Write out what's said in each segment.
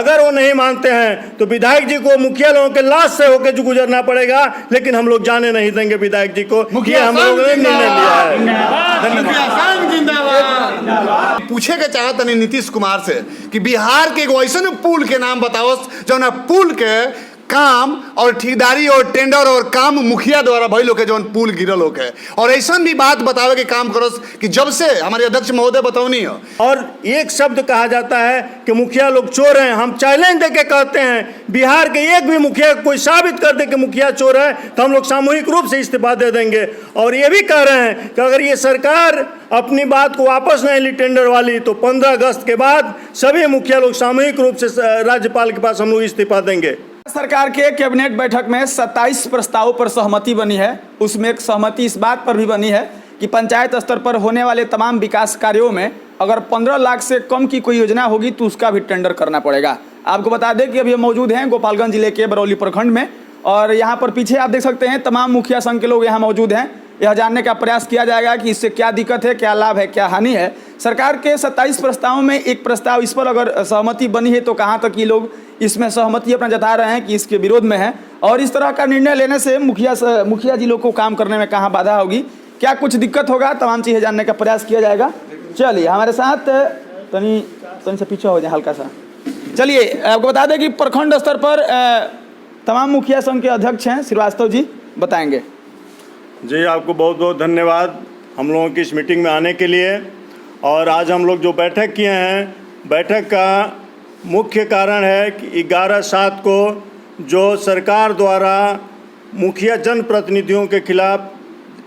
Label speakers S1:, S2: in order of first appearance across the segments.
S1: अगर वो नहीं मानते हैं तो विधायक जी को मुखिया लोगों के लाश से होकर जो गुजरना पड़ेगा, लेकिन हम लोग जाने नहीं देंगे विधायक जी को। ये हम लोगों ने निर्णय लिया है।
S2: पूछे के चाहत नहीं नीतीश कुमार से कि बिहार के एगो ऐसा पुल के नाम बताओ जो ना पुल के काम और ठेकेदारी और टेंडर और काम मुखिया द्वारा भइल होके जौन पुल गिरल होके, और ऐसा भी बात बतावे के काम करो कि जब से हमारे अध्यक्ष महोदय बताओनी है।
S1: और एक शब्द कहा जाता है कि मुखिया लोग चोर हैं। हम चैलेंज देके कहते हैं, बिहार के एक भी मुखिया कोई साबित कर दे कि मुखिया चोर है तो हम लोग सामूहिक रूप से इस्तीफा दे देंगे। और ये भी कह रहे हैं कि अगर ये सरकार अपनी बात को वापस नहीं ली टेंडर वाली, तो 15 अगस्त के बाद सभी मुखिया लोग सामूहिक रूप से राज्यपाल के पास हम लोग इस्तीफा देंगे।
S3: सरकार के कैबिनेट बैठक में 27 प्रस्तावों पर सहमति बनी है। उसमें एक सहमति इस बात पर भी बनी है कि पंचायत स्तर पर होने वाले तमाम विकास कार्यों में अगर 15 लाख से कम की कोई योजना होगी तो उसका भी टेंडर करना पड़ेगा। आपको बता दें कि अभी हम मौजूद हैं गोपालगंज जिले के बरौली प्रखंड में, और यहाँ पर पीछे आप देख सकते हैं तमाम मुखिया संघ के लोग यहाँ मौजूद हैं। यह जानने का प्रयास किया जाएगा कि इससे क्या दिक्कत है, क्या लाभ है, क्या हानि है। सरकार के 27 प्रस्तावों में एक प्रस्ताव इस पर अगर सहमति बनी है तो कहाँ तक ये लोग इसमें सहमति अपना जता रहे हैं कि इसके विरोध में है, और इस तरह का निर्णय लेने से मुखिया जी लोग को काम करने में कहाँ बाधा होगी, क्या कुछ दिक्कत होगा, तमाम चीज़ें जानने का प्रयास किया जाएगा। चलिए हमारे साथ तनी से पीछे हो जाए हल्का सा। चलिए आपको बता दें कि प्रखंड स्तर पर तमाम मुखिया संघ के अध्यक्ष हैं, श्रीवास्तव जी बताएंगे।
S1: जी, आपको बहुत बहुत धन्यवाद हम लोगों की इस मीटिंग में आने के लिए। और आज हम लोग जो बैठक किए हैं, बैठक का मुख्य कारण है कि 11/7 को जो सरकार द्वारा मुखिया जनप्रतिनिधियों के खिलाफ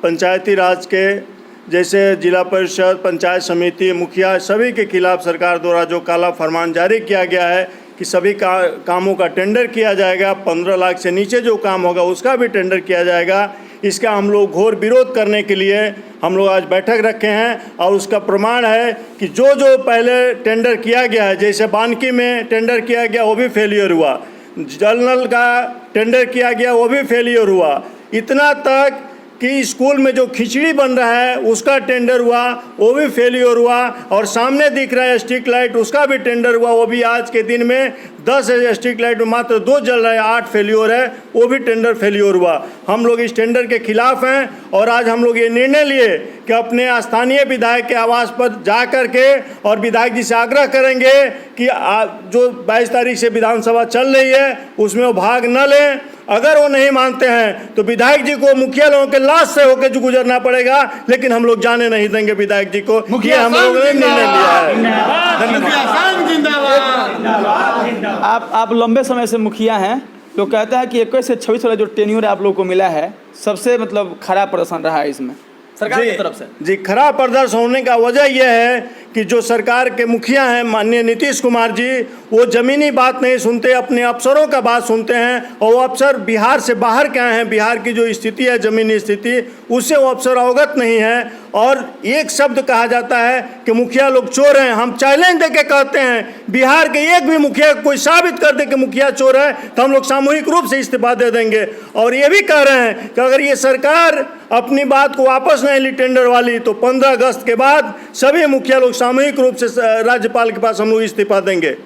S1: पंचायती राज के जैसे जिला परिषद, पंचायत समिति, मुखिया सभी के खिलाफ सरकार द्वारा जो काला फरमान जारी किया गया है कि सभी कामों का टेंडर किया जाएगा, 15 लाख से नीचे जो काम होगा उसका भी टेंडर किया जाएगा। इसका हम लोग घोर विरोध करने के लिए हम लोग आज बैठक रखे हैं। और उसका प्रमाण है कि जो पहले टेंडर किया गया है, जैसे बानकी में टेंडर किया गया वो भी फेलियर हुआ, जल नल का टेंडर किया गया वो भी फेलियर हुआ, इतना तक कि स्कूल में जो खिचड़ी बन रहा है उसका टेंडर हुआ वो भी फेलियर हुआ, और सामने दिख रहा है स्ट्रीट लाइट उसका भी टेंडर हुआ, वो भी आज के दिन में 10 स्ट्रीट लाइट में मात्र 2 जल रहा है, 8 फेलियर है, वो भी टेंडर फेलियर हुआ। हम लोग इस टेंडर के खिलाफ हैं और आज हम लोग ये निर्णय लिए कि अपने स्थानीय विधायक के आवास पर जा कर के और विधायक जी से आग्रह करेंगे कि जो 22 तारीख से विधानसभा चल रही है उसमें वो भाग न लें। अगर वो नहीं मानते हैं तो विधायक जी को मुखिया लोगों के लाश से होकर जो गुजरना पड़ेगा, लेकिन हम लोग जाने नहीं देंगे विधायक जी को। ये हम लोगों ने निर्णय लिया है।
S3: आप लंबे समय से मुखिया हैं, लोग कहते हैं कि 21 से 26 वाला जो टेन्योर आप लोग को मिला है सबसे मतलब खराब प्रदर्शन रहा है इसमें सरकार की तरफ से।
S1: जी, खराब प्रदर्शन होने का वजह यह है कि जो सरकार के मुखिया हैं माननीय नीतीश कुमार जी, वो ज़मीनी बात नहीं सुनते, अपने अफसरों का बात सुनते हैं। और वो अफसर बिहार से बाहर के आए हैं, बिहार की जो स्थिति है ज़मीनी स्थिति उससे वो अफसर अवगत नहीं है। और एक शब्द कहा जाता है कि मुखिया लोग चोर हैं। हम चैलेंज देके कहते हैं, बिहार के एक भी मुखिया कोई साबित कर दे कि मुखिया चोर है तो हम लोग सामूहिक रूप से इस्तीफा दे देंगे। और ये भी कह रहे हैं कि अगर ये सरकार अपनी बात को वापस नहीं ली टेंडर वाली, तो 15 अगस्त के बाद सभी मुखिया लोग सामूहिक रूप से राज्यपाल के पास हम लोग इस्तीफा देंगे।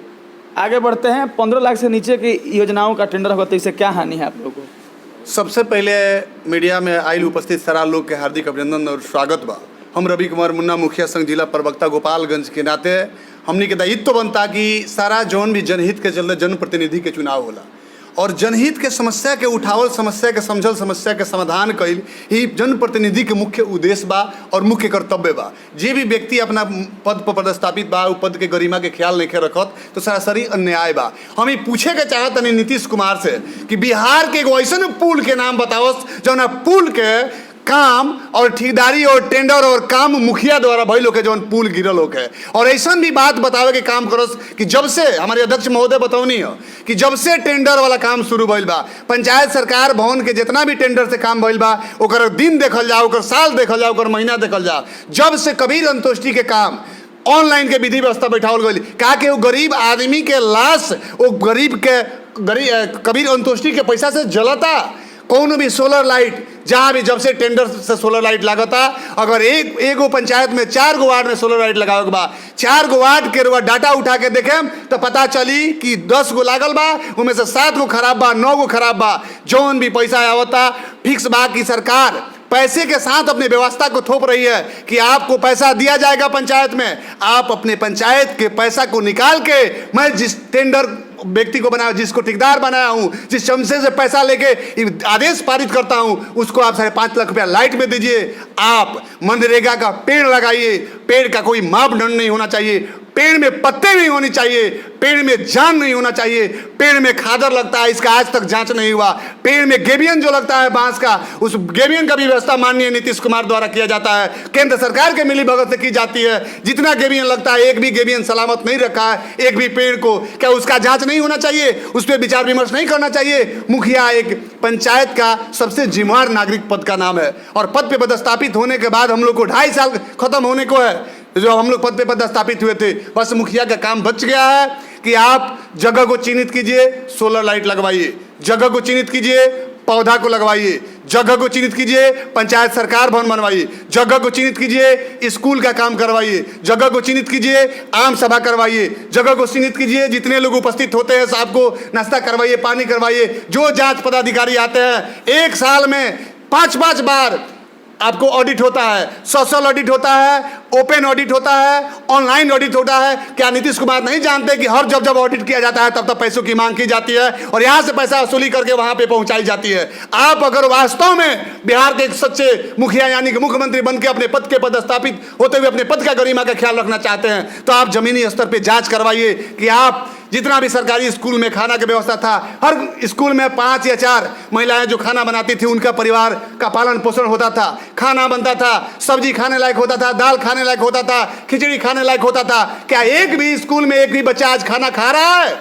S3: आगे बढ़ते हैं। 15 लाख से नीचे की योजनाओं का टेंडर होगा तो इससे क्या हानि है आप लोगों को?
S2: सबसे पहले मीडिया में आयल उपस्थित सारा लोग के हार्दिक अभिनंदन और स्वागत बा। हम रवि कुमार मुन्ना मुखिया संघ जिला प्रवक्ता गोपालगंज के नाते हमने के दायित्व बनता कि सारा जौन भी जनहित के चलते जनप्रतिनिधि के चुनाव होला और जनहित के समस्या के उठावल, समस्या के समझल, समस्या के समाधान कईल ही जनप्रतिनिधि के मुख्य उद्देश्य बा और मुख्य कर्तव्य बा। जे भी व्यक्ति अपना पद पर पदस्थापित बा, उ पद के गरिमा के ख्याल नहीं रखत तो सरासरी अन्याय बा। हम पूछे के चाहत नहीं नीतीश कुमार से कि बिहार के एगो ऐसा पुल के नाम बताओ जौन पुल के काम और ठेकेदारी और टेंडर और काम मुखिया द्वारा भइल होके जौन पुल गिरल होके, और ऐसा भी बात बतावे के काम करो कि जब से हमारे अध्यक्ष महोदय बताओनी है कि जब से टेंडर वाला काम शुरू भइल बा, पंचायत सरकार भवन के जितना भी टेंडर से काम भइल बा ओकर दिन देखल जाओ, ओकर साल देखल जाओ, ओकर महीना देखल जाओ। जब से कबीर अंतोष्टि के काम ऑनलाइन के विधि व्यवस्था बैठावल गई, कहा कि वो गरीब आदमी के लाश वो कबीर अंतोष्टि के पैसा से जलता, कौन भी सोलर लाइट जहाँ भी जब से टेंडर से सोलर लाइट लागता, अगर एक पंचायत में 4 गो वार्ड में सोलर लाइट लगावे के बा, 4 गो वार्ड के डाटा उठा के देखेम तो पता चली कि 10 गो लागल बा, उनमें से 7 गो खराब बा, 9 गो खराब बा। जौन भी पैसा आवता फिक्स बा कि सरकार पैसे के साथ अपनी व्यवस्था को थोप रही है कि आपको पैसा दिया जाएगा पंचायत में, आप अपने पंचायत के पैसा को निकाल के, मैं जिस टेंडर व्यक्ति को बनाया, जिसको ठेकेदार बनाया हूं, जिस चमचे से पैसा लेके आदेश पारित करता हूं, उसको आप 5.5 लाख रुपया लाइट में दीजिए। आप मनरेगा का पेड़ लगाइए, पेड़ का कोई मापदंड नहीं होना चाहिए, पेड़ में पत्ते नहीं होनी चाहिए, पेड़ में जान नहीं होना चाहिए, पेड़ में खादर लगता है इसका आज तक जांच नहीं हुआ, पेड़ में गेबियन जो लगता है बांस का, उस गेबियन का भी व्यवस्था माननीय नीतीश कुमार द्वारा किया जाता है, केंद्र सरकार के मिली भगत से की जाती है। जितना गेबियन लगता है एक भी गेबियन सलामत नहीं रखा है, एक भी पेड़ को, क्या उसका जांच नहीं होना चाहिए? उस पर विचार विमर्श नहीं करना चाहिए? मुखिया एक पंचायत का सबसे जिम्मेदार नागरिक पद का नाम है और पद पे पदस्थापित होने के बाद हम लोग को 2.5 साल खत्म होने को है जो हम लोग पद पे पदस्थापित हुए थे। बस मुखिया का काम बच गया है कि आप जगह को चिन्हित कीजिए, सोलर लाइट लगवाइए, जगह को चिन्हित कीजिए, पौधा को लगवाइए, जगह को चिन्हित कीजिए, पंचायत सरकार भवन बनवाइए, जगह को चिन्हित कीजिए, स्कूल का काम करवाइए, जगह को चिन्हित कीजिए, आम सभा करवाइए, जगह को चिन्हित कीजिए, जितने लोग उपस्थित होते हैं सबको नाश्ता करवाइए, पानी करवाइए। जो जांच पदाधिकारी आते हैं 1 साल में 5-5 बार आपको ऑडिट होता है, सोशल ऑडिट होता है, ओपन ऑडिट होता है, ऑनलाइन ऑडिट होता है। क्या नीतीश कुमार नहीं जानते कि हर जब ऑडिट किया जाता है तब पैसों की मांग की जाती है और यहां से पैसा वसूली करके वहां पे पहुंचाई जाती है? आप अगर वास्तव में बिहार के एक सच्चे मुखिया यानी कि मुख्यमंत्री बन के अपने पद के पदस्थापित होते हुए अपने पद का गरिमा का ख्याल रखना चाहते हैं तो आप जमीनी स्तर पर जांच करवाइए कि आप जितना भी सरकारी स्कूल में खाना की व्यवस्था था, हर स्कूल में 5 या 4 महिलाएं जो खाना बनाती थी उनका परिवार का पालन पोषण होता था, खाना बनता था, सब्जी खाने लायक होता था, दाल खाने लायक होता था, खिचड़ी खाने लायक होता था। क्या एक भी स्कूल में एक भी बच्चा आज खाना खा रहा है?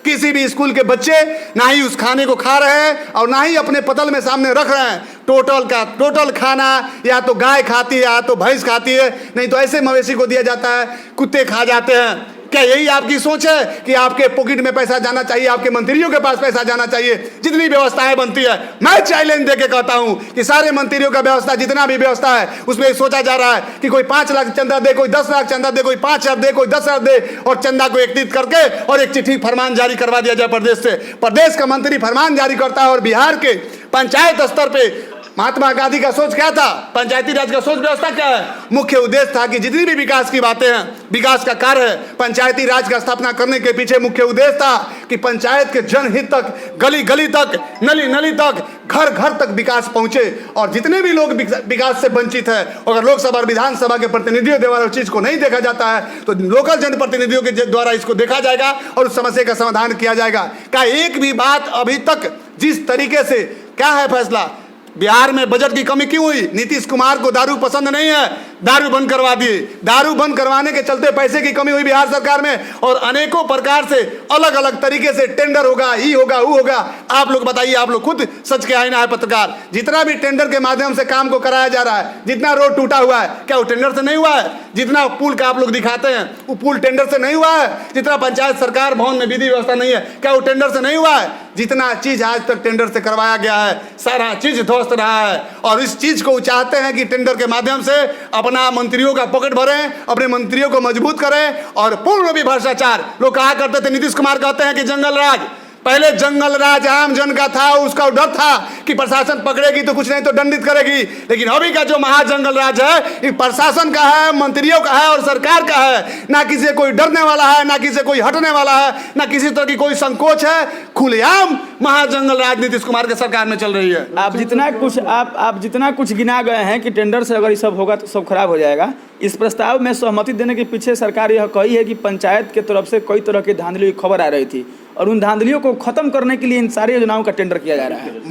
S2: किसी भी स्कूल के बच्चे ना ही उस खाने को खा रहे हैं और ना ही अपने पतल में सामने रख रहे हैं। टोटल खाना या तो गाय खाती है या तो भैंस खाती है, नहीं तो ऐसे मवेशी को दिया जाता है, कुत्ते खा जाते हैं। क्या यही आपकी सोच है कि आपके पॉकेट में पैसा जाना चाहिए, आपके मंत्रियों के पास पैसा जाना चाहिए? जितनी व्यवस्थाएं बनती है, मैं चैलेंज देके कहता हूं कि सारे मंत्रियों का व्यवस्था जितना भी व्यवस्था है उसमें सोचा जा रहा है कि कोई 5 लाख चंदा दे, कोई 10 लाख चंदा दे, कोई 5,000 दे, कोई 10,000 दे और चंदा को एकत्रित करके और एक चिट्ठी फरमान जारी करवा दिया जाए प्रदेश से। प्रदेश का मंत्री फरमान जारी करता है और बिहार के पंचायत स्तर पे महात्मा गांधी का सोच क्या था, पंचायती राज का सोच व्यवस्था क्या है? मुख्य उद्देश्य था कि जितनी भी विकास की बातें हैं, विकास का कार्य है, पंचायती राज का स्थापना करने के पीछे मुख्य उद्देश्य था कि पंचायत के जनहित तक, गली गली तक, नली नली तक, घर घर तक विकास पहुंचे। और जितने भी लोग विकास से वंचित है, अगर लोकसभा और विधानसभा के प्रतिनिधियों द्वारा उस चीज को नहीं देखा जाता है तो लोकल जनप्रतिनिधियों के द्वारा इसको देखा जाएगा और उस समस्या का समाधान किया जाएगा। क्या एक भी बात अभी तक जिस तरीके से क्या है फैसला, बिहार में बजट की कमी क्यों हुई? नीतीश कुमार को दारू पसंद नहीं है, दारू बंद करवा दिए, दारू बंद करवाने के चलते पैसे की कमी हुई बिहार सरकार में और अनेकों प्रकार से अलग अलग तरीके से टेंडर होगा, ही होगा, वो होगा। आप लोग बताइए, आप लोग खुद सच के आईना है पत्रकार, जितना भी टेंडर के माध्यम से काम को कराया जा रहा है, जितना रोड टूटा हुआ है क्या वो टेंडर से नहीं हुआ है? जितना पुल का आप लोग दिखाते हैं वो पुल टेंडर से नहीं हुआ है? जितना पंचायत सरकार भवन में विधि व्यवस्था नहीं है क्या वो टेंडर से नहीं हुआ है? जितना चीज आज तक टेंडर से करवाया गया है सारा चीज ध्वस्त रहा है और इस चीज को चाहते हैं कि टेंडर के माध्यम से अपना मंत्रियों का पॉकेट भरें, अपने मंत्रियों को मजबूत करें और पूर्ण भी भ्रष्टाचार। लोग कहा करते थे, नीतीश कुमार कहते हैं कि जंगल राज, पहले जंगल राज आम जन का था, उसका डर था कि प्रशासन पकड़ेगी तो कुछ नहीं तो दंडित करेगी, लेकिन अभी का जो महाजंगल राज है ये प्रशासन का है, मंत्रियों का है और सरकार का है। ना किसी से कोई डरने वाला है, ना किसी से कोई हटने वाला है, ना किसी तरह की कोई संकोच है। खुलेआम महाजंगल राज नीतीश कुमार के सरकार में चल रही है।
S3: आप जितना कुछ गिना गए हैं कि टेंडर से अगर ये सब होगा तो सब खराब हो जाएगा, इस प्रस्ताव में सहमति देने के पीछे सरकार यह कही है कि पंचायत के तरफ से कई तरह की धांधलियों की खबर आ रही थी और उन धांधलियों को खत्म करने के लिए इन सारी योजनाओं का टेंडर किया जा रहा है।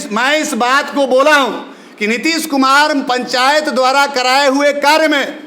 S2: मैं इस बात को बोला हूं कि नीतीश कुमार पंचायत द्वारा कराए हुए कार्य में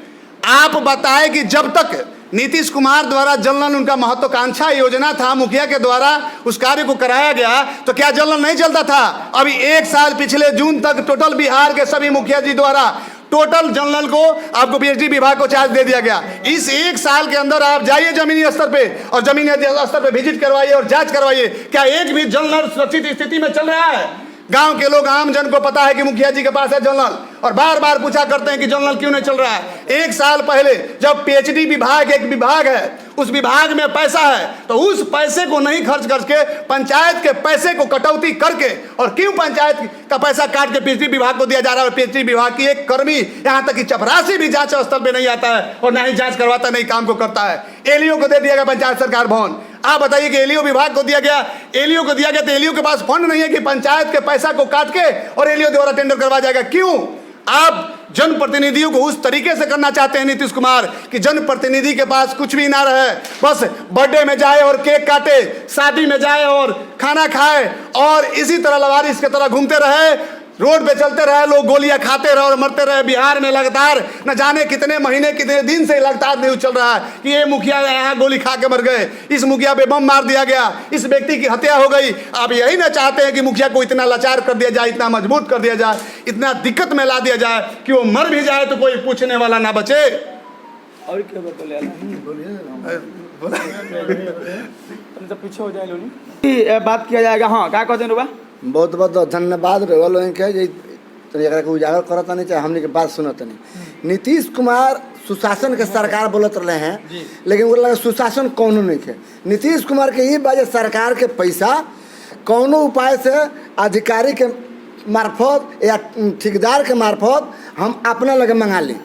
S2: आप बताएं कि जब तक नीतीश कुमार द्वारा जल नल उनका महत्वाकांक्षा योजना था, मुखिया के द्वारा उस कार्य को कराया गया तो क्या जल नल नहीं चलता था? अभी 1 साल पिछले जून तक टोटल बिहार के सभी मुखिया जी द्वारा टोटल जल नल को आपको पीएचडी विभाग को चार्ज दे दिया गया। इस 1 साल के अंदर आप जाइए जमीनी स्तर पे और जमीनी स्तर पे विजिट करवाइए और जांच करवाइए, क्या एक भी जल नल सुरक्षित स्थिति में चल रहा है? गांव के लोग, आम जन को पता है कि मुखिया जी के पास है जनरल, और बार बार पूछा करते हैं कि जनरल क्यों नहीं चल रहा है। 1 साल पहले जब पीएचडी विभाग एक विभाग है, उस विभाग में पैसा है, तो उस पैसे को नहीं खर्च करके पंचायत के पैसे को कटौती करके, और क्यों पंचायत का पैसा काट के पीएचडी विभाग को दिया जा रहा है। पीएचडी विभाग की एक कर्मी यहाँ तक कि चपरासी भी जांच स्थल पे नहीं आता है और ना ही जांच करवाता, नहीं काम को करता है। एलईओ को दे दिया गया पंचायत सरकार भवन। आप बताइए कि एलईओ विभाग को दिया गया, एलईओ को दिया गया तो एलईओ के पास फंड नहीं है कि पंचायत के पैसा को काट के और एलईओ द्वारा टेंडर करवा जाएगा। क्यों आप जनप्रतिनिधियों को उस तरीके से करना चाहते हैं नीतीश कुमार कि जनप्रतिनिधि के पास कुछ भी ना रहे, बस बर्थडे में जाए और केक काटे, शादी में जाए और खाना खाए, और इसी तरह लवारिस की तरह घूमते रहे, रोड पे चलते रहे, लोग गोलियां खाते रहे और मरते रहे। बिहार में लगातार न जाने कितने महीने कितने दिन से लगातार न्यूज चल रहा है कि ये मुखिया यहाँ गोली खा के मर गए, इस मुखिया पे बम मार दिया गया, इस व्यक्ति की हत्या हो गई। आप यही ना चाहते हैं कि मुखिया को इतना लाचार कर दिया जाए, इतना मजबूत कर दिया जाए, इतना दिक्कत में ला दिया जाए कि वो मर भी जाए तो कोई पूछने वाला ना बचे।
S3: और क्या पीछे हो जाए बात किया जाएगा। हाँ, क्या कहते हैं रुबा?
S4: बहुत बहुत धन्यवाद रहा लोगन के जे तो उजागर करता नहीं चाहे हमने के बात सुनत नहीं। नीतीश कुमार सुशासन के सरकार बोलत रहे हैं, लेकिन वो लगा सुशासन कौनो नहीं है। नीतीश कुमार के ये बाजे सरकार के पैसा कौनो उपाय से अधिकारी के मार्फत या ठेकेदार के मार्फत हम अपना लगे मंगा ली।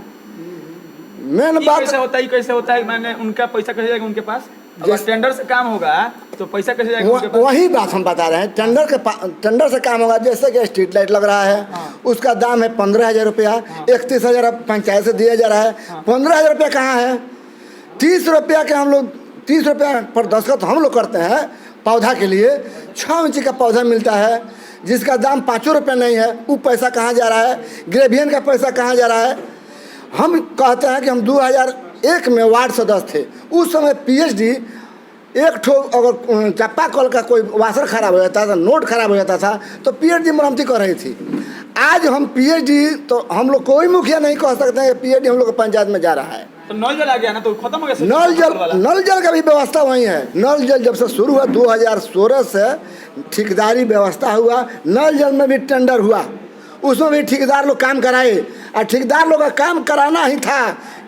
S4: मेन बात
S3: कैसे होता है मैंने उनका पैसा कैसे जाएगा उनके पास? अगर टेंडर से काम होगा तो पैसा कैसे जाएगा उनके पास?
S4: वही बात हम बता रहे हैं। टेंडर से काम होगा, जैसे कि स्ट्रीट लाइट लग रहा है, हाँ। उसका दाम है 15,000 रुपया, हाँ। 31,000 पंचायत से दिया जा रहा है, हाँ। 15,000 रुपया कहाँ है? 30 रुपया के हम लोग 30 रुपया पर दस्तखत हम लोग करते हैं पौधा के लिए। 6 इंच का पौधा मिलता है जिसका दाम 5 रुपया नहीं है, वो पैसा कहाँ जा रहा है? ग्रेवियन का पैसा कहाँ जा रहा है? हम कहते हैं कि हम 2001 में वार्ड सदस्य थे, उस समय पीएचडी एक ठो अगर चापा कल का कोई वाशर खराब हो जाता था, नोट खराब हो जाता था तो पीएचडी मरम्मती कर रही थी। आज हम पीएचडी तो हम लोग कोई मुखिया नहीं कह सकते हैं कि पीएचडी हम लोग पंचायत में जा रहा है।
S3: तो नल जल आ गया ना, तो खत्म हो गया।
S4: नल जल का भी व्यवस्था वही है। नल जल जब से शुरू हुआ 2016 से ठेकेदारी व्यवस्था हुआ, नल जल में भी टेंडर हुआ, उसमें भी ठेकेदार लोग काम कराए, और ठेकेदार लोग का काम कराना ही था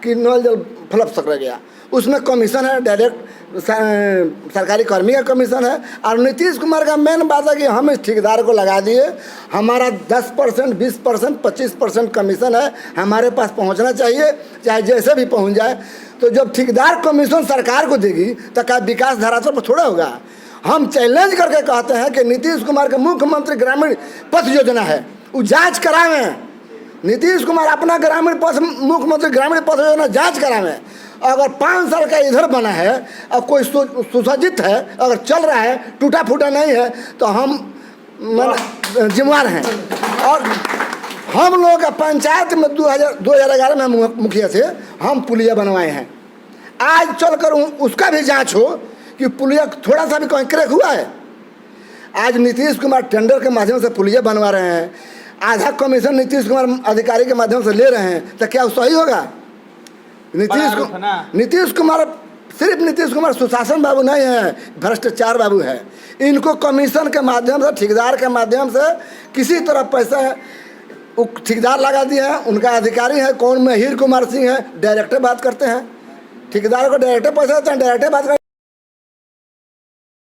S4: कि नल जल फ्लप सक गया। उसमें कमीशन है, डायरेक्ट सरकारी कर्मी का कमीशन है। और नीतीश कुमार का मेन बात है कि हम इस ठेकेदार को लगा दिए, हमारा 10%, 20%, 25% कमीशन है, हमारे पास पहुंचना चाहिए, चाहे जैसे भी पहुंच जाए। तो जब ठेकेदार कमीशन सरकार को देगी तो क्या विकास धरातल पर थोड़ा होगा? हम चैलेंज करके कहते हैं कि नीतीश कुमार का मुख्यमंत्री ग्रामीण पथ योजना है, वो जाँच करावें। नीतीश कुमार अपना ग्रामीण पथ, मुख्यमंत्री ग्रामीण पथ योजना जाँच करावें। अगर 5 साल का इधर बना है और कोई सुसज्जित है, अगर चल रहा है, टूटा फूटा नहीं है, तो हम जिम्मेवार हैं। और हम लोग का पंचायत में 2011 में मुखिया थे, हम पुलिया बनवाए हैं। आज चलकर उसका भी जांच हो कि पुलिया थोड़ा सा भी कहीं क्रैक हुआ है। आज नीतीश कुमार टेंडर के माध्यम से पुलिया बनवा रहे हैं, आधा कमीशन नीतीश कुमार अधिकारी के माध्यम से ले रहे हैं, तो क्या सही होगा? नीतीश कुमार सिर्फ नीतीश कुमार सुशासन बाबू नहीं है, भ्रष्टाचार बाबू है। इनको कमीशन के माध्यम से, ठेकेदार के माध्यम से किसी तरह पैसा ठेकेदार लगा दिए हैं। उनका अधिकारी है कौन, महिर कुमार सिंह है, डायरेक्टर बात करते हैं, ठेकेदार को डायरेक्टर पैसा देते हैं, डायरेक्टर बात करते हैं।